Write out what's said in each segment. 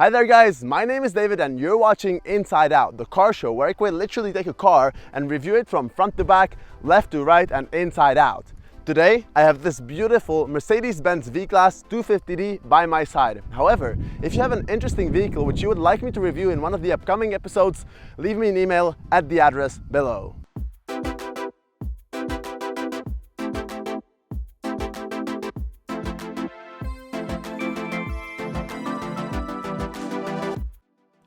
Hi there guys, my name is David and you're watching Inside Out, the car show where I quite literally take a car and review it from front to back, left to right and inside out. Today, I have this beautiful Mercedes Benz V-Class V250d by my side. However, if you have an interesting vehicle which you would like me to review in one of the upcoming episodes, leave me an email at the address below.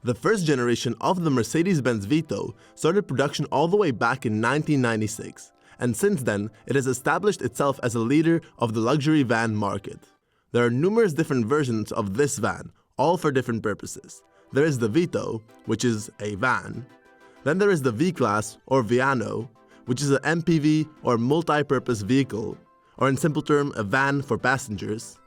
The first generation of the Mercedes Benz Vito started production all the way back in 1996, and since then, it has established itself as a leader of the luxury van market. There are numerous different versions of this van, all for different purposes. There is the Vito, which is a van. Then there is the V-Class or Viano, which is an MPV or multi-purpose vehicle, or in simple term, a van for passengers.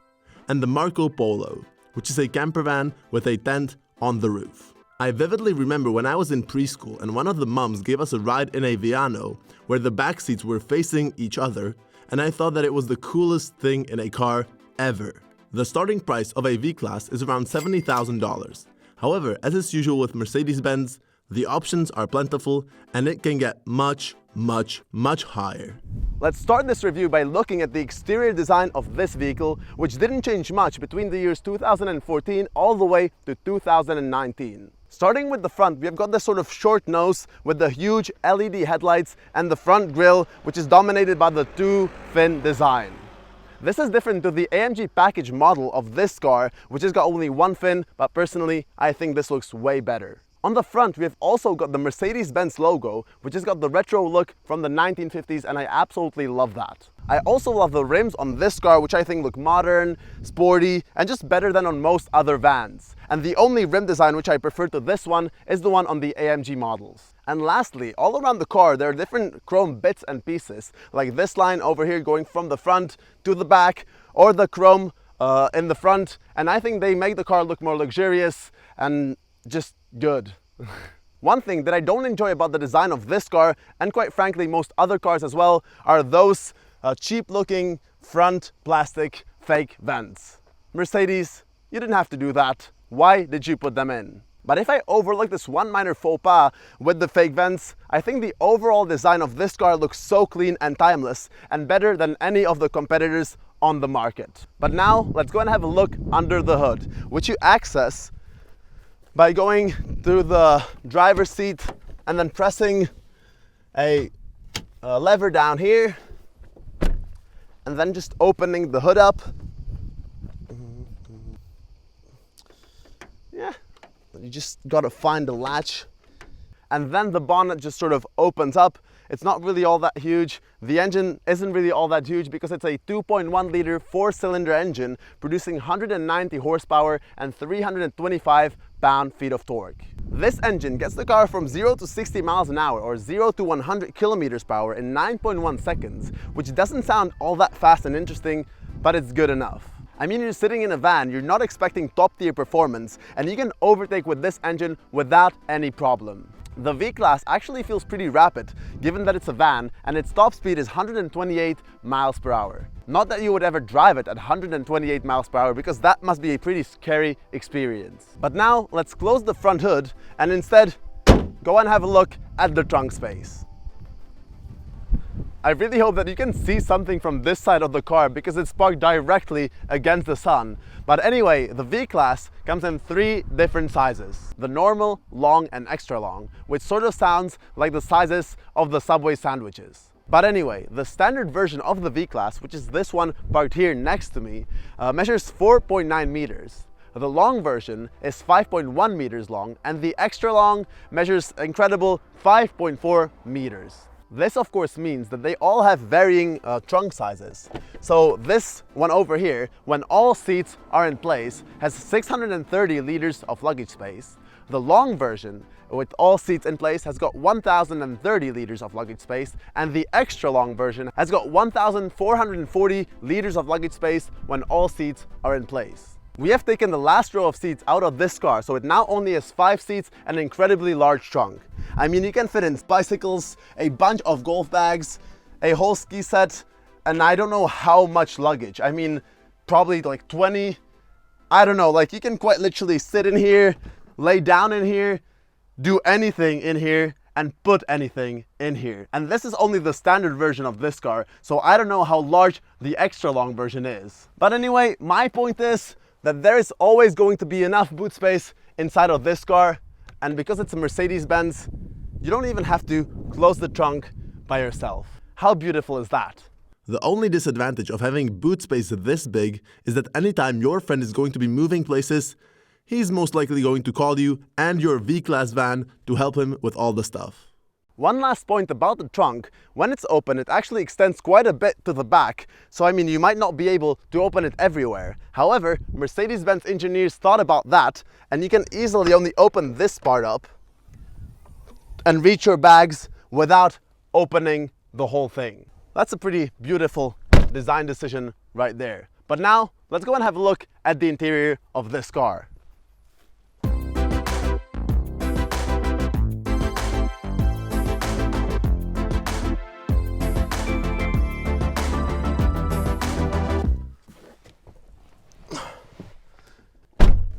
And the Marco Polo, which is a camper van with a tent on the roof. I vividly remember when I was in preschool and one of the moms gave us a ride in a Viano where the back seats were facing each other, and I thought that it was the coolest thing in a car ever. The starting price of a V-Class is around $70,000. However, as is usual with Mercedes-Benz, the options are plentiful and it can get much higher. Let's start this review by looking at the exterior design of this vehicle, which didn't change much between the years 2014 all the way to 2019. Starting with the front, we have got this sort of short nose with the huge LED headlights and the front grille, which is dominated by the two fin design. This is different to the AMG package model of this car, which has got only one fin, but personally, I think this looks way better. On the front, we have also got the Mercedes-Benz logo, which has got the retro look from the 1950s, and I absolutely love that. I also love the rims on this car, which I think look modern, sporty, and just better than on most other vans. And the only rim design which I prefer to this one is the one on the AMG models. And lastly, all around the car, there are different chrome bits and pieces, like this line over here going from the front to the back, or the chrome in the front, and I think they make the car look more luxurious and just good. One thing that I don't enjoy about the design of this car, and quite frankly most other cars as well, are those cheap looking front plastic fake vents. Mercedes, you didn't have to do that. Why did you put them in? But if I overlook this one minor faux pas with the fake vents, I think the overall design of this car looks so clean and timeless and better than any of the competitors on the market. But now let's go and have a look under the hood, which you access by going through the driver's seat and then pressing a lever down here and then just opening the hood up. Yeah, you just gotta find the latch, and then the bonnet just sort of opens up. It's not really all that huge. The engine isn't really all that huge because it's a 2.1 liter 4-cylinder engine producing 190 horsepower and 325 pound-feet of torque. This engine gets the car from 0 to 60 miles an hour or 0 to 100 kilometers per hour in 9.1 seconds, which doesn't sound all that fast and interesting, but it's good enough. I mean, you're sitting in a van, you're not expecting top-tier performance, and you can overtake with this engine without any problem. The V-Class actually feels pretty rapid, given that it's a van, and its top speed is 128 miles per hour. Not that you would ever drive it at 128 miles per hour, because that must be a pretty scary experience. But now, let's close the front hood, and instead, go and have a look at the trunk space. I really hope that you can see something from this side of the car because it's parked directly against the sun. But anyway, the V-Class comes in 3 different sizes. The normal, long and extra long, which sort of sounds like the sizes of the Subway sandwiches. But anyway, the standard version of the V-Class, which is this one parked here next to me, measures 4.9 meters. The long version is 5.1 meters long, and the extra long measures incredible 5.4 meters. This of course means that they all have varying trunk sizes. So this one over here, when all seats are in place, has 630 liters of luggage space. The long version, with all seats in place, has got 1,030 liters of luggage space, and the extra long version has got 1,440 liters of luggage space when all seats are in place. We have taken the last row of seats out of this car, so it now only has 5 seats and an incredibly large trunk. I mean, you can fit in bicycles, a bunch of golf bags, a whole ski set, and I don't know how much luggage. I mean, probably like 20 I don't know, like you can quite literally sit in here, lay down in here, do anything in here, and put anything in here. And this is only the standard version of this car, so I don't know how large the extra long version is. But anyway, my point is that there is always going to be enough boot space inside of this car, and because it's a Mercedes-Benz, you don't even have to close the trunk by yourself. How beautiful is that? The only disadvantage of having boot space this big is that anytime your friend is going to be moving places, he's most likely going to call you and your V-Class van to help him with all the stuff. One last point about the trunk: when it's open, it actually extends quite a bit to the back, so I mean you might not be able to open it everywhere. However, Mercedes-Benz engineers thought about that, and you can easily only open this part up and reach your bags without opening the whole thing. That's a pretty beautiful design decision right there. But now, let's go and have a look at the interior of this car.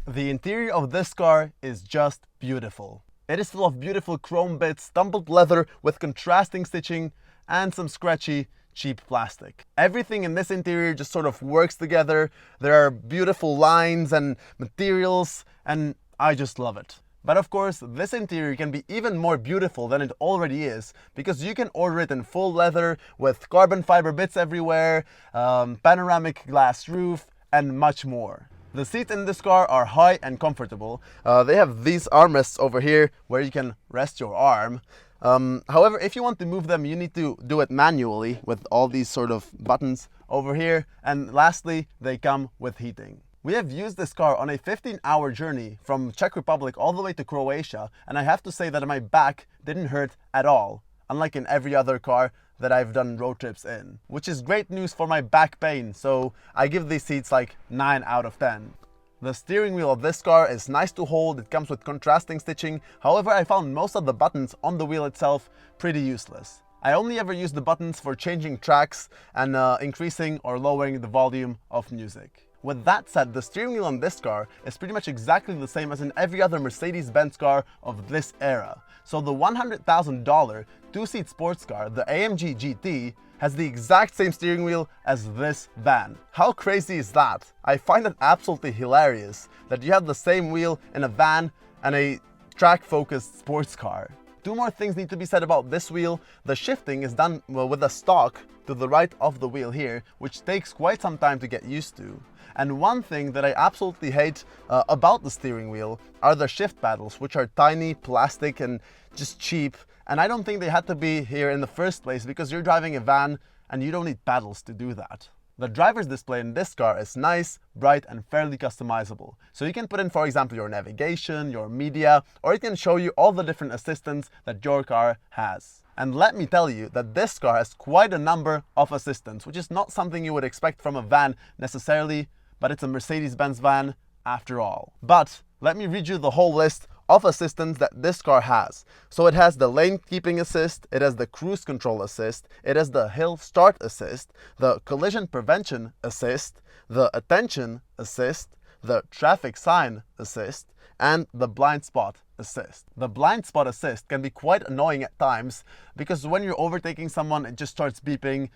The interior of this car is just beautiful. It is full of beautiful chrome bits, tumbled leather with contrasting stitching, and some scratchy, cheap plastic. Everything in this interior just sort of works together. There are beautiful lines and materials, and I just love it. But of course, this interior can be even more beautiful than it already is, because you can order it in full leather with carbon fiber bits everywhere, panoramic glass roof, and much more. The seats in this car are high and comfortable. They have these armrests over here where you can rest your arm. However, if you want to move them, you need to do it manually with all these sort of buttons over here. And lastly, they come with heating. We have used this car on a 15-hour journey from Czech Republic all the way to Croatia, and I have to say that my back didn't hurt at all, unlike in every other car that I've done road trips in, which is great news for my back pain, so I give these seats like 9 out of 10. The steering wheel of this car is nice to hold. It comes with contrasting stitching. However, I found most of the buttons on the wheel itself pretty useless. I only ever use the buttons for changing tracks and increasing or lowering the volume of music. With that said, the steering wheel on this car is pretty much exactly the same as in every other Mercedes-Benz car of this era. So the $100,000 two-seat sports car, the AMG GT, has the exact same steering wheel as this van. How crazy is that? I find it absolutely hilarious that you have the same wheel in a van and a track-focused sports car. Two more things need to be said about this wheel. The shifting is done with a stalk to the right of the wheel here, which takes quite some time to get used to. And one thing that I absolutely hate about the steering wheel are the shift paddles, which are tiny, plastic, and just cheap. And I don't think they had to be here in the first place, because you're driving a van and you don't need paddles to do that. The driver's display in this car is nice, bright, and fairly customizable. So you can put in, for example, your navigation, your media, or it can show you all the different assistants that your car has. And let me tell you that this car has quite a number of assistants, which is not something you would expect from a van necessarily, but it's a Mercedes-Benz van after all. But let me read you the whole list of assistants that this car has. So it has the lane keeping assist, it has the cruise control assist, it has the hill start assist, the collision prevention assist, the attention assist, the traffic sign assist, and the blind spot assist. The blind spot assist can be quite annoying at times, because when you're overtaking someone, it just starts beeping,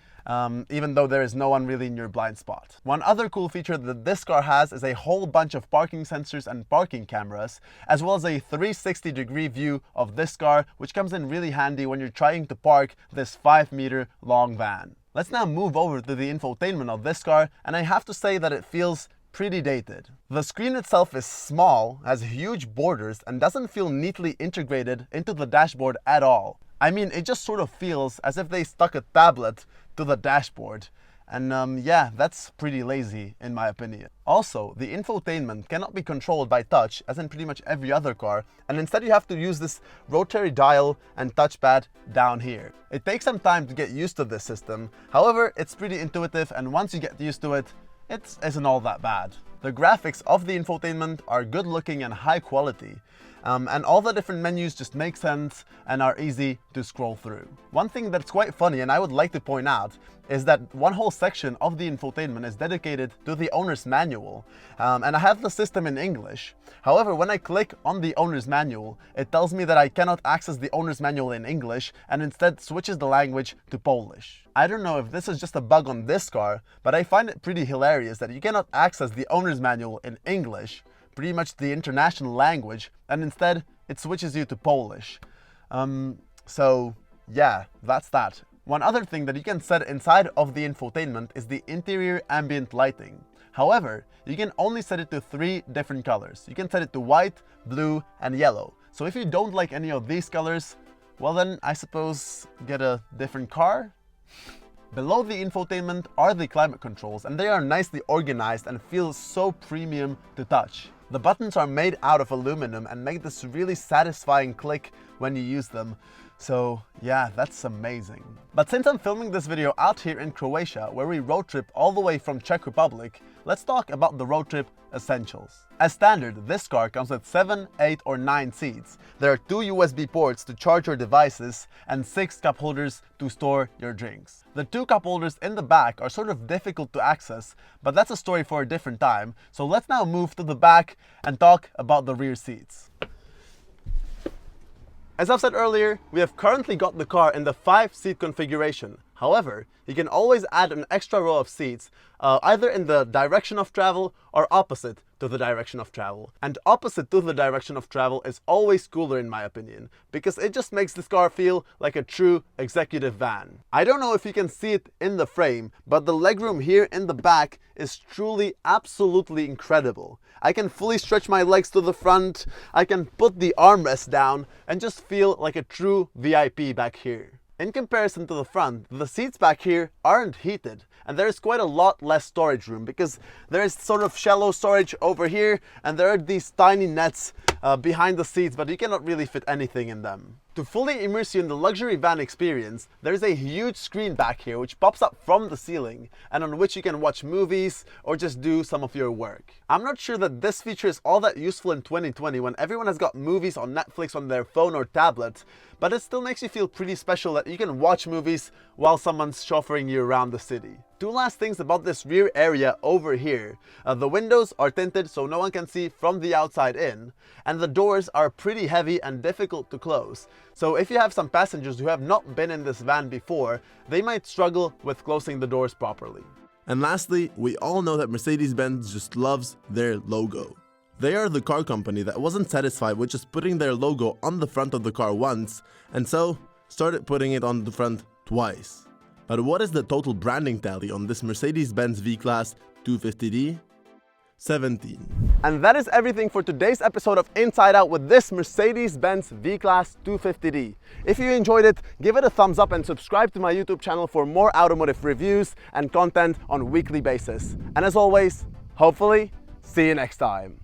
even though there is no one really in your blind spot. One other cool feature that this car has is a whole bunch of parking sensors and parking cameras, as well as a 360-degree view of this car, which comes in really handy when you're trying to park this 5-meter long van. Let's now move over to the infotainment of this car, and I have to say that it feels pretty dated. The screen itself is small, has huge borders, and doesn't feel neatly integrated into the dashboard at all. I mean, it just sort of feels as if they stuck a tablet to the dashboard. And yeah, that's pretty lazy in my opinion. Also, the infotainment cannot be controlled by touch, as in pretty much every other car, and instead you have to use this rotary dial and touchpad down here. It takes some time to get used to this system. However, it's pretty intuitive, and once you get used to it, it isn't all that bad. The graphics of the infotainment are good looking and high quality. and all the different menus just make sense and are easy to scroll through. One thing that's quite funny, and I would like to point out, is that one whole section of the infotainment is dedicated to the owner's manual, and I have the system in English. However, when I click on the owner's manual, it tells me that I cannot access the owner's manual in English and instead switches the language to Polish. I don't know if this is just a bug on this car, but I find it pretty hilarious that you cannot access the owner's manual in English, pretty much the international language, and instead it switches you to Polish. So yeah, that's that. One other thing that you can set inside of the infotainment is the interior ambient lighting. However, you can only set it to 3 different colors. You can set it to white, blue, and yellow. So if you don't like any of these colors, well then I suppose get a different car? Below the infotainment are the climate controls, and they are nicely organized and feel so premium to touch. The buttons are made out of aluminum and make this really satisfying click when you use them. So yeah, that's amazing. But since I'm filming this video out here in Croatia, where we road trip all the way from Czech Republic, let's talk about the road trip essentials. As standard, this car comes with 7, 8, or 9 seats. There are 2 USB ports to charge your devices and 6 cup holders to store your drinks. The 2 cup holders in the back are sort of difficult to access, but that's a story for a different time. So let's now move to the back and talk about the rear seats. As I've said earlier, we have currently got the car in the 5-seat configuration. However, you can always add an extra row of seats, either in the direction of travel or opposite to the direction of travel. And opposite to the direction of travel is always cooler in my opinion, because it just makes this car feel like a true executive van. I don't know if you can see it in the frame, but the legroom here in the back is truly absolutely incredible. I can fully stretch my legs to the front, I can put the armrest down and just feel like a true VIP back here. In comparison to the front, the seats back here aren't heated, and there is quite a lot less storage room because there is sort of shallow storage over here and there are these tiny nets behind the seats, but you cannot really fit anything in them. To fully immerse you in the luxury van experience, there is a huge screen back here which pops up from the ceiling and on which you can watch movies or just do some of your work. I'm not sure that this feature is all that useful in 2020 when everyone has got movies on Netflix on their phone or tablet, but it still makes you feel pretty special that you can watch movies while someone's chauffeuring you around the city. 2 last things about this rear area over here. The windows are tinted so no one can see from the outside in, and the doors are pretty heavy and difficult to close. So if you have some passengers who have not been in this van before, they might struggle with closing the doors properly. And lastly, we all know that Mercedes-Benz just loves their logo. They are the car company that wasn't satisfied with just putting their logo on the front of the car once, and so started putting it on the front twice. But what is the total branding tally on this Mercedes Benz V-Class V250d? 17. And that is everything for today's episode of Inside Out with this Mercedes Benz V-Class V250d. If you enjoyed it, give it a thumbs up and subscribe to my YouTube channel for more automotive reviews and content on a weekly basis. And as always, hopefully, see you next time.